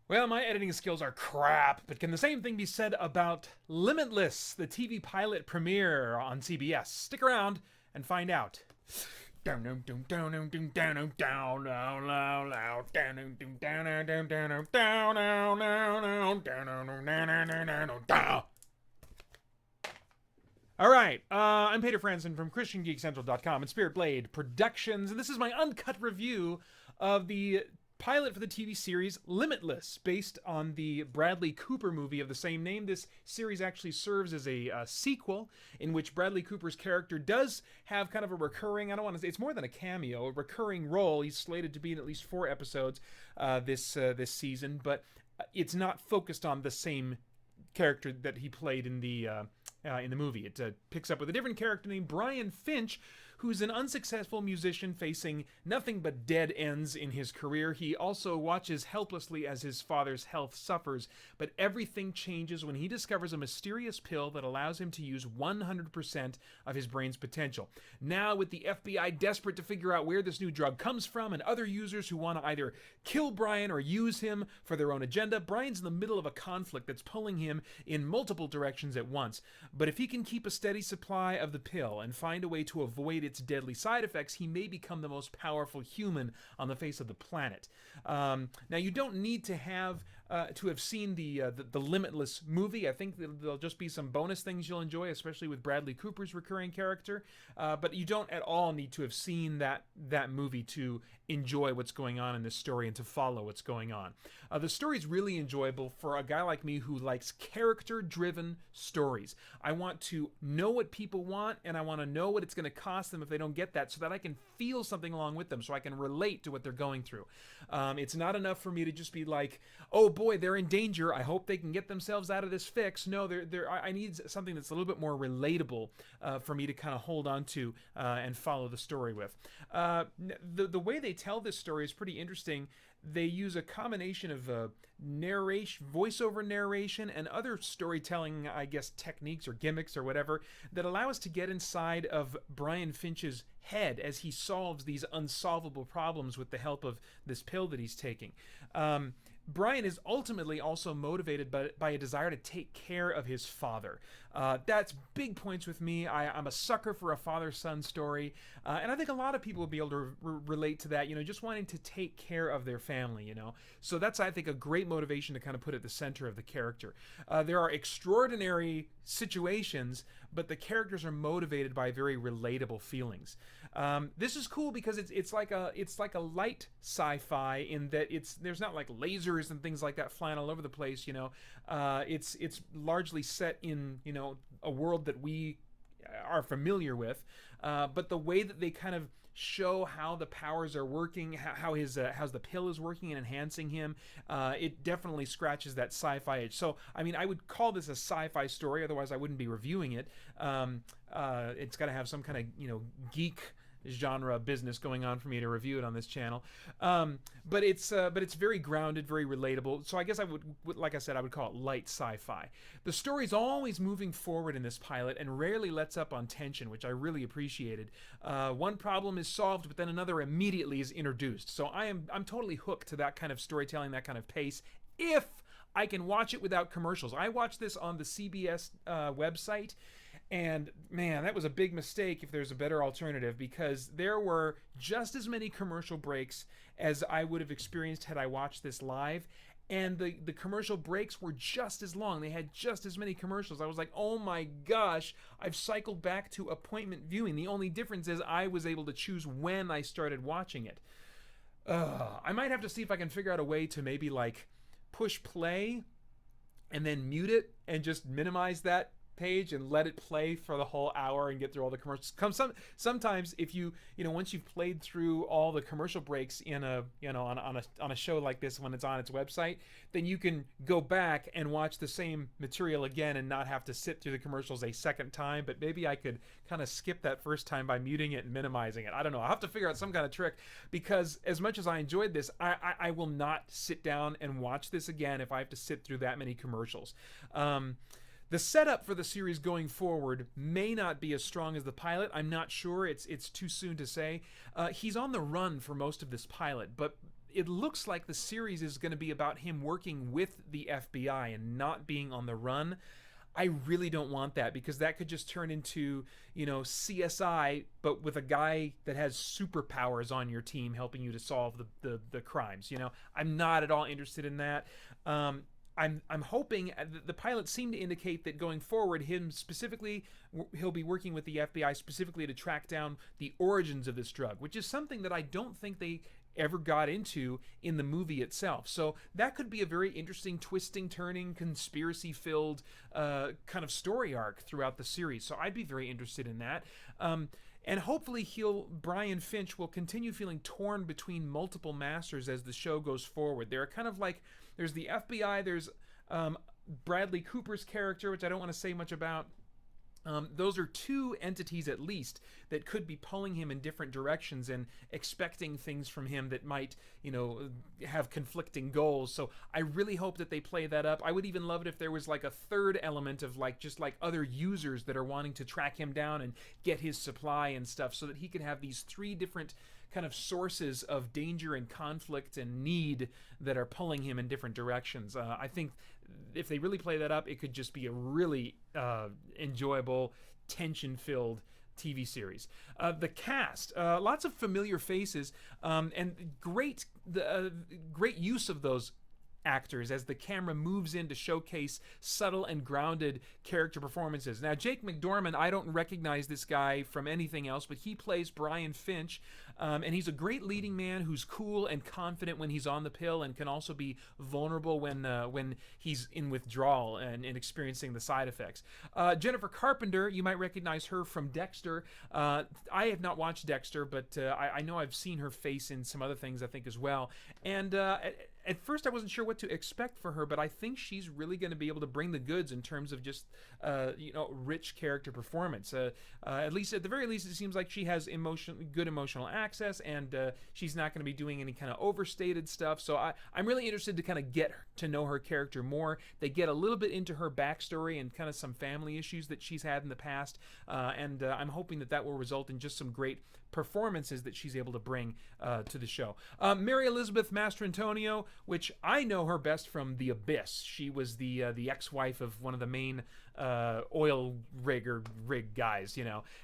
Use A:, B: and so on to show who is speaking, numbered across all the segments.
A: Well, my editing skills are crap, but can the same thing be said about Limitless, the TV pilot premiere on CBS? Stick around and find out. Down, down, down, down, down, down, down, down, down, down, down, down, down, down, down, down, down, down, down, down. All right, I'm Peter Franson from ChristianGeekCentral.com and Spirit Blade Productions, and this is my uncut review of the pilot for the TV series Limitless, based on the Bradley Cooper movie of the same name. This series actually serves as a sequel in which Bradley Cooper's character does have kind of a recurring, I don't want to say, it's more than a cameo, a recurring role. He's slated to be in at least 4 episodes this season, but it's not focused on the same character that he played in the movie. It picks up with a different character named Brian Finch, who's an unsuccessful musician facing nothing but dead ends in his career. He also watches helplessly as his father's health suffers, but everything changes when he discovers a mysterious pill that allows him to use 100% of his brain's potential. Now, with the FBI desperate to figure out where this new drug comes from and other users who want to either kill Brian or use him for their own agenda, Brian's in the middle of a conflict that's pulling him in multiple directions at once. But if he can keep a steady supply of the pill and find a way to avoid its deadly side effects, he may become the most powerful human on the face of the planet. Now, you don't need to have seen the Limitless movie. I think there'll just be some bonus things you'll enjoy, especially with Bradley Cooper's recurring character. But you don't at all need to have seen that movie to enjoy what's going on in this story and to follow what's going on. The story is really enjoyable for a guy like me who likes character-driven stories. I want to know what people want, and I want to know what it's going to cost them if they don't get that, so that I can feel something along with them, so I can relate to what they're going through. It's not enough for me to just be like, oh boy, they're in danger, I hope they can get themselves out of this fix. No, I need something that's a little bit more relatable for me to kind of hold on to and follow the story with. The way they tell this story is pretty interesting. They use a combination of narration, voiceover narration, and other storytelling, I guess, techniques or gimmicks or whatever that allow us to get inside of Brian Finch's head as he solves these unsolvable problems with the help of this pill that he's taking. Brian is ultimately also motivated by a desire to take care of his father. That's big points with me. I'm a sucker for a father-son story, and I think a lot of people will be able to relate to that, just wanting to take care of their family, So that's, I think, a great motivation to kind of put at the center of the character. There are extraordinary situations, but the characters are motivated by very relatable feelings. This is cool because it's like a light sci-fi in that there's not like lasers and things like that flying all over the place. It's largely set in a world that we are familiar with, but the way that they kind of show how the powers are working, how the pill is working and enhancing him, it definitely scratches that sci-fi edge. So, I mean, I would call this a sci-fi story, otherwise I wouldn't be reviewing it. It's got to have some kind of geek genre business going on for me to review it on this channel, but it's very grounded, very relatable. So I guess I would, like I said, I would call it light sci-fi. The story's always moving forward in this pilot and rarely lets up on tension, which I really appreciated. One problem is solved, but then another immediately is introduced. So I'm totally hooked to that kind of storytelling, that kind of pace, if I can watch it without commercials. I watched this on the CBS website, and man, that was a big mistake if there's a better alternative, because there were just as many commercial breaks as I would have experienced had I watched this live. And the commercial breaks were just as long. They had just as many commercials. I was like, oh my gosh, I've cycled back to appointment viewing. The only difference is I was able to choose when I started watching it. I might have to see if I can figure out a way to maybe like push play and then mute it and just minimize that page and let it play for the whole hour and get through all the commercials. Sometimes if once you've played through all the commercial breaks in on a show like this when it's on its website, then you can go back and watch the same material again and not have to sit through the commercials a second time. But maybe I could kind of skip that first time by muting it and minimizing it. I don't know. I'll have to figure out some kind of trick, because as much as I enjoyed this, I will not sit down and watch this again if I have to sit through that many commercials. The setup for the series going forward may not be as strong as the pilot. I'm not sure. It's too soon to say. He's on the run for most of this pilot, but it looks like the series is going to be about him working with the FBI and not being on the run. I really don't want that, because that could just turn into, CSI, but with a guy that has superpowers on your team helping you to solve the crimes. I'm not at all interested in that. I'm hoping, the pilot seemed to indicate that going forward, he'll be working with the FBI specifically to track down the origins of this drug, which is something that I don't think they ever got into in the movie itself. So that could be a very interesting, twisting, turning, conspiracy-filled kind of story arc throughout the series. So I'd be very interested in that. And hopefully Brian Finch will continue feeling torn between multiple masters as the show goes forward. They're kind of like, there's the FBI, there's Bradley Cooper's character, which I don't want to say much about. Those are two entities at least that could be pulling him in different directions and expecting things from him that might, have conflicting goals. So I really hope that they play that up. I would even love it if there was like a third element of just like other users that are wanting to track him down and get his supply and stuff, so that he could have these three different kind of sources of danger and conflict and need that are pulling him in different directions. I think if they really play that up, it could just be a really enjoyable, tension-filled TV series. The cast, lots of familiar faces, and great use of those actors as the camera moves in to showcase subtle and grounded character performances. Now, Jake McDorman, I don't recognize this guy from anything else, but he plays Brian Finch, and he's a great leading man who's cool and confident when he's on the pill, and can also be vulnerable when he's in withdrawal and experiencing the side effects. Jennifer Carpenter, you might recognize her from Dexter. I have not watched Dexter, but I know I've seen her face in some other things, I think, as well. And at first I wasn't sure what to expect for her, but I think she's really going to be able to bring the goods in terms of just rich character performance. At the very least, it seems like she has good emotional access, and she's not going to be doing any kind of overstated stuff. So I'm really interested to kind of get to know her character more. They get a little bit into her backstory and kind of some family issues that she's had in the past, and I'm hoping that will result in just some great performances that she's able to bring to the show. Mary Elizabeth Mastrantonio, which I know her best from The Abyss. She was the ex-wife of one of the main oil rig guys,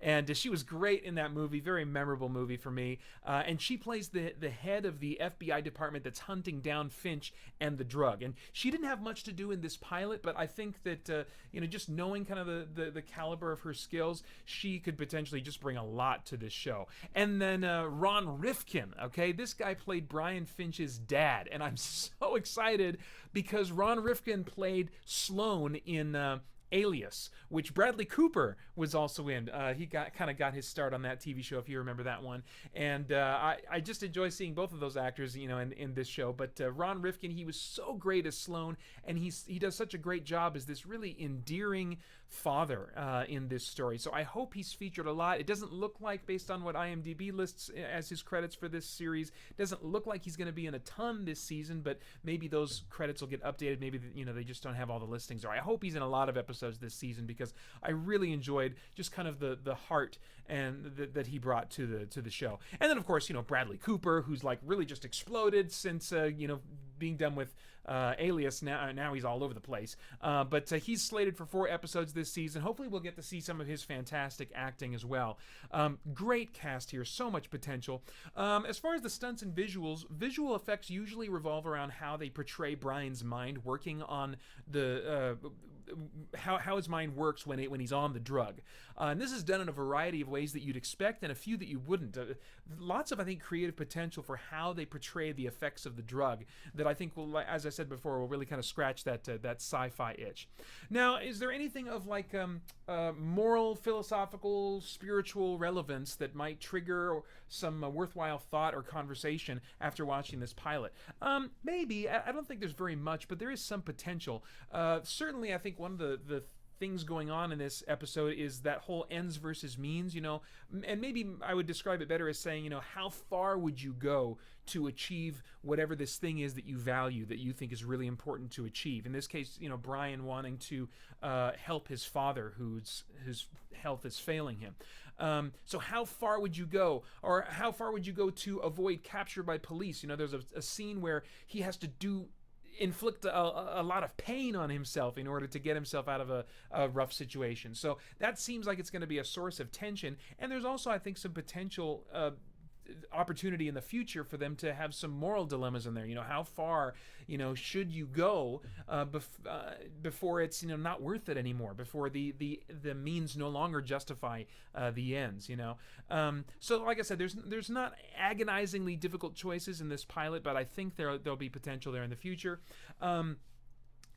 A: and she was great in that movie. Very memorable movie for me. And she plays the head of the FBI department that's hunting down Finch and the drug. And she didn't have much to do in this pilot, but I think that just knowing kind of the caliber of her skills, she could potentially just bring a lot to this show. And then Ron Rifkin, okay, this guy played Brian Finch's dad, and I'm so excited because Ron Rifkin played Sloan in Alias, which Bradley Cooper was also in. He got his start on that TV show, if you remember that one. And I just enjoy seeing both of those actors, in this show. But Ron Rifkin, he was so great as Sloan, and he does such a great job as this really endearing father in this story. So I hope he's featured a lot. It doesn't look like, based on what IMDb lists as his credits for this series, it doesn't look like he's going to be in a ton this season, but maybe those credits will get updated. Maybe they just don't have all the listings. Or I hope he's in a lot of episodes this season, because I really enjoyed just kind of the heart and that he brought to the show. And then of course, Bradley Cooper, who's like really just exploded since being done with Alias. Now he's all over the place, but he's slated for 4 episodes this season. Hopefully we'll get to see some of his fantastic acting as well. Great cast here, so much potential. As far as the stunts and visual effects usually revolve around how they portray Brian's mind working on the how his mind works when he's on the drug. And this is done in a variety of ways that you'd expect and a few that you wouldn't. Lots of, I think, creative potential for how they portray the effects of the drug that I think will, as I said before, will really kind of scratch that sci-fi itch. Now, is there anything of like moral, philosophical, spiritual relevance that might trigger some worthwhile thought or conversation after watching this pilot? Maybe. I don't think there's very much, but there is some potential. Certainly, I think one of the things going on in this episode is that whole ends versus means, and maybe I would describe it better as saying, how far would you go to achieve whatever this thing is that you value, that you think is really important to achieve. In this case, Brian wanting to help his father, whose health is failing him. So how far would you go, or how far would you go to avoid capture by police? There's a scene where he has to inflict a lot of pain on himself in order to get himself out of a rough situation. So that seems like it's going to be a source of tension. And there's also, I think, some potential opportunity in the future for them to have some moral dilemmas in there. How far should you go before it's not worth it anymore, before the means no longer justify the ends. So like I said, there's not agonizingly difficult choices in this pilot, but I think there'll be potential there in the future.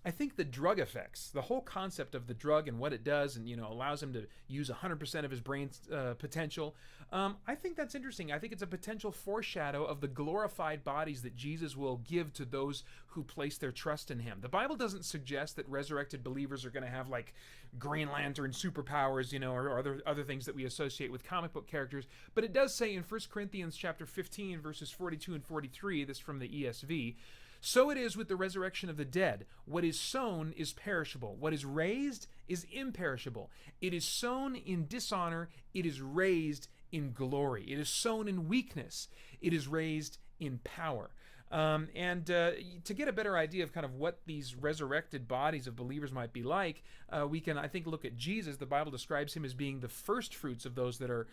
A: I think the drug effects, the whole concept of the drug and what it does, and allows him to use 100% of his brain's potential. I think that's interesting. I think it's a potential foreshadow of the glorified bodies that Jesus will give to those who place their trust in him. The Bible doesn't suggest that resurrected believers are going to have like Green Lantern superpowers, or other things that we associate with comic book characters. But it does say in 1 Corinthians chapter 15, verses 42 and 43, this from the ESV, "So it is with the resurrection of the dead. What is sown is perishable. What is raised is imperishable. It is sown in dishonor. It is raised in glory. It is sown in weakness. It is raised in power." To get a better idea of kind of what these resurrected bodies of believers might be like, we can, I think, look at Jesus. The Bible describes him as being the first fruits of those that are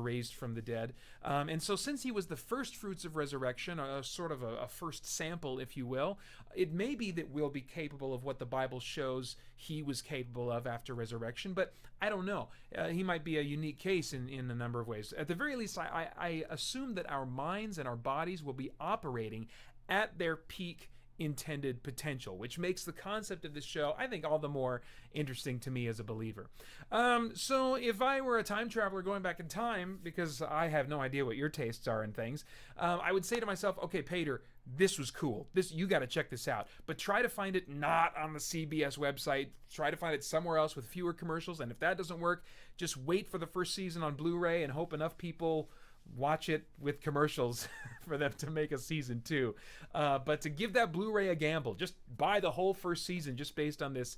A: raised from the dead. And so since he was the first fruits of resurrection, sort of a first sample, if you will, it may be that we'll be capable of what the Bible shows he was capable of after resurrection, but I don't know. He might be a unique case in a number of ways. At the very least, I assume that our minds and our bodies will be operating at their peak intended potential, which makes the concept of this show, I think, all the more interesting to me as a believer. So if I were a time traveler going back in time, because I have no idea what your tastes are in things, I would say to myself, okay, Pater, this was cool. You got to check this out. But try to find it not on the CBS website. Try to find it somewhere else with fewer commercials. And if that doesn't work, just wait for the first season on Blu-ray and hope enough people watch it with commercials for them to make a season 2. But to give that Blu-ray a gamble, just buy the whole first season just based on this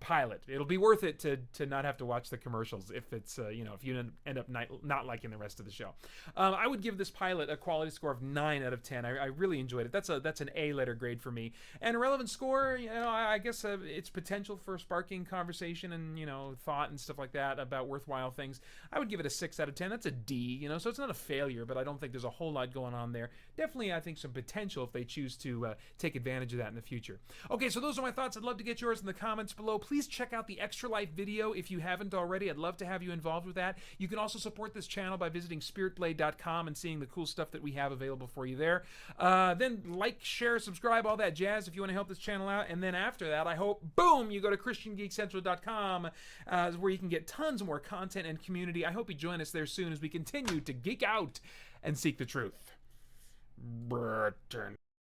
A: pilot. It'll be worth it to not have to watch the commercials if it's if you end up not liking the rest of the show. I would give this pilot a quality score of 9 out of 10. I really enjoyed it. That's an A letter grade for me. And a relevant score, I guess its potential for sparking conversation and thought and stuff like that about worthwhile things, I would give it a 6 out of 10. That's a D, so it's not a failure, but I don't think there's a whole lot going on there. Definitely, I think some potential if they choose to take advantage of that in the future. Okay, so those are my thoughts. I'd love to get yours in the comments below. Please check out the Extra Life video if you haven't already. I'd love to have you involved with that. You can also support this channel by visiting spiritblade.com and seeing the cool stuff that we have available for you there. Then like, share, subscribe, all that jazz if you want to help this channel out. And then after that, I hope, boom, you go to ChristianGeekCentral.com where you can get tons more content and community. I hope you join us there soon as we continue to geek out and seek the truth. Burton.